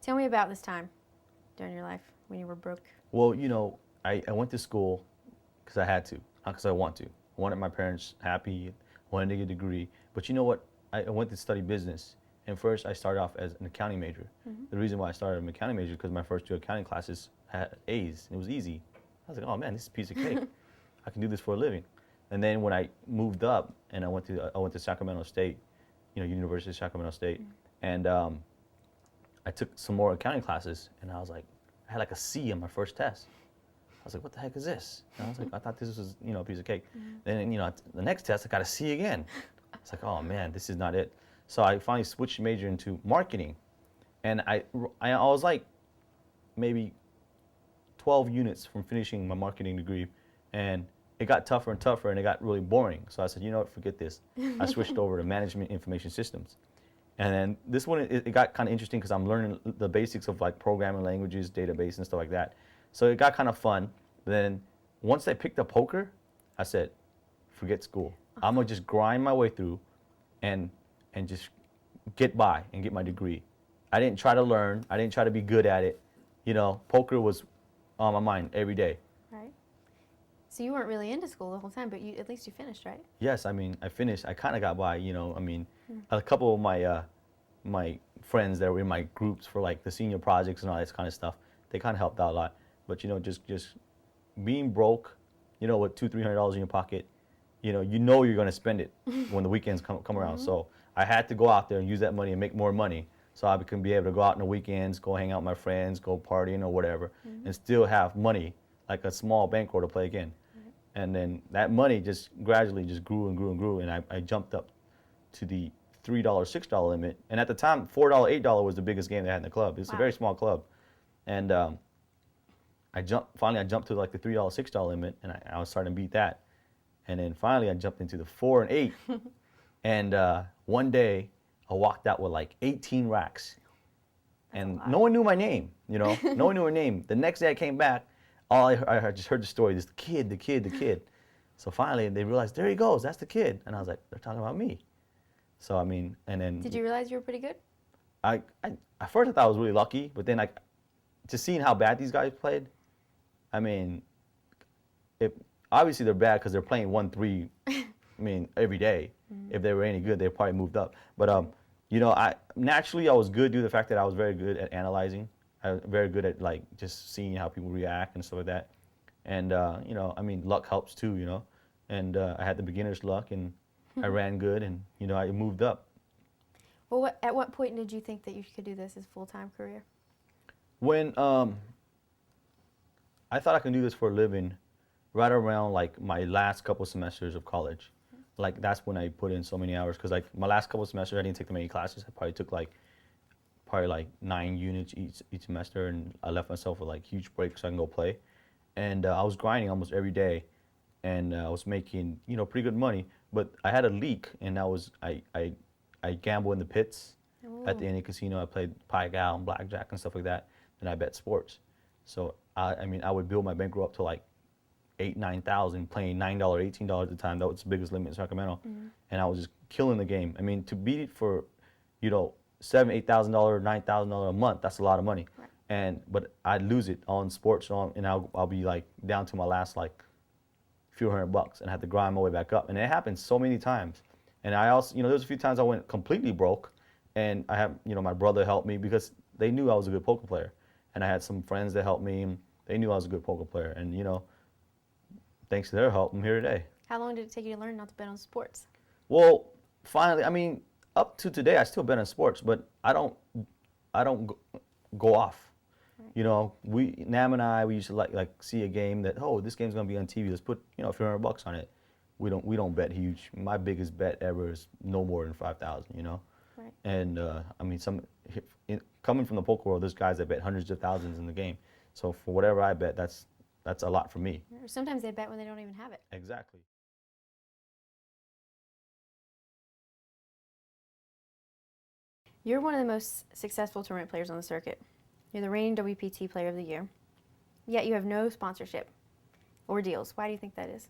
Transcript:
Tell me about this time during your life when you were broke. Well, I went to school because I had to, not because I want to. I wanted my parents happy, wanted to get a degree. But you know what? I went to study business. And first, I started off as an accounting major. The reason why I started an accounting major is because my first two accounting classes had A's. It was easy. I was like, oh man, this is a piece of cake. I can do this for a living. And then when I moved up and I went to Sacramento State, University of Sacramento State, and I took some more accounting classes, and I was like, I had like a C on my first test. I was like, what the heck is this? And I was like, I thought this was, a piece of cake. Then, the next test, I got a C again. It's like, oh man, this is not it. So I finally switched major into marketing. And I was like maybe 12 units from finishing my marketing degree. And it got tougher and tougher, and it got really boring. So I said, you know what, forget this. I switched over to management information systems. And then this one, it got kind of interesting because I'm learning the basics of like programming languages, database, and stuff like that. So it got kind of fun. Then once I picked up poker, I said, forget school. I'm gonna just grind my way through, and just get by and get my degree. I didn't try to learn. I didn't try to be good at it. Poker was on my mind every day. Right. So you weren't really into school the whole time, but at least you finished, right? Yes, I mean, I finished. I kind of got by. A couple of my friends that were in my groups for like the senior projects and all that kind of stuff, they kind of helped out a lot. But just being broke, with $200-300 in your pocket, you're going to spend it when the weekends come around. So I had to go out there and use that money and make more money, so I can be able to go out on the weekends, go hang out with my friends, go partying or whatever, and still have money, like a small bankroll to play again. And then that money just gradually just grew and grew and grew, and I jumped up to the $3, $6 limit. And at the time, $4, $8 was the biggest game they had in the club. It's a very small club. And finally I jumped to like the $3, $6 limit, and I was starting to beat that. And then finally I jumped into the 4 and 8. And one day I walked out with like 18 racks. And no one knew my name, No one knew her name. The next day I came back, I just heard the story, this the kid. So finally they realized, there he goes, that's the kid. And I was like, they're talking about me. So I mean, and then. Did you realize you were pretty good? At first I thought I was really lucky, but then just seeing how bad these guys played, I mean, obviously they're bad because they're playing 1-3, every day. If they were any good, they probably moved up. But naturally I was good due to the fact that I was very good at analyzing. I was very good at like just seeing how people react and stuff like that. And luck helps too, And I had the beginner's luck, and I ran good, and I moved up. Well, at what point did you think that you could do this as a full-time career? When I thought I could do this for a living, right around like my last couple semesters of college. Like that's when I put in so many hours, because like my last couple semesters I didn't take that many classes. I probably took like 9 units each semester, and I left myself with like huge breaks so I can go play. And I was grinding almost every day, and I was making pretty good money. But I had a leak, and I gamble in the pits at the Indian casino. I played Pai Gow and blackjack and stuff like that, and I bet sports. So I would build my bankroll up to like 8,000-9,000, playing $9, $18 at the time. That was the biggest limit in Sacramento, and I was just killing the game. I mean, to beat it for $7,000, $8,000, $9,000 a month, that's a lot of money. Right. But I'd lose it on sports, and I'll be like down to my last like few $100, and I had to grind my way back up. And it happened so many times. And I also, there was a few times I went completely broke, and I have, my brother helped me because they knew I was a good poker player. And I had some friends that helped me, and they knew I was a good poker player. And, thanks to their help, I'm here today. How long did it take you to learn not to bet on sports? Well, finally, up to today, I still bet on sports, but I don't go off. Right. Nam and I, we used to like see a game that, oh, this game's gonna be on TV. Let's put a few $100 on it. We don't bet huge. My biggest bet ever is no more than 5,000. Right. And coming from the poker world, there's guys that bet hundreds of thousands in the game. So for whatever I bet, that's a lot for me. Or sometimes they bet when they don't even have it. Exactly. You're one of the most successful tournament players on the circuit. You're the reigning WPT Player of the Year. Yet you have no sponsorship or deals. Why do you think that is?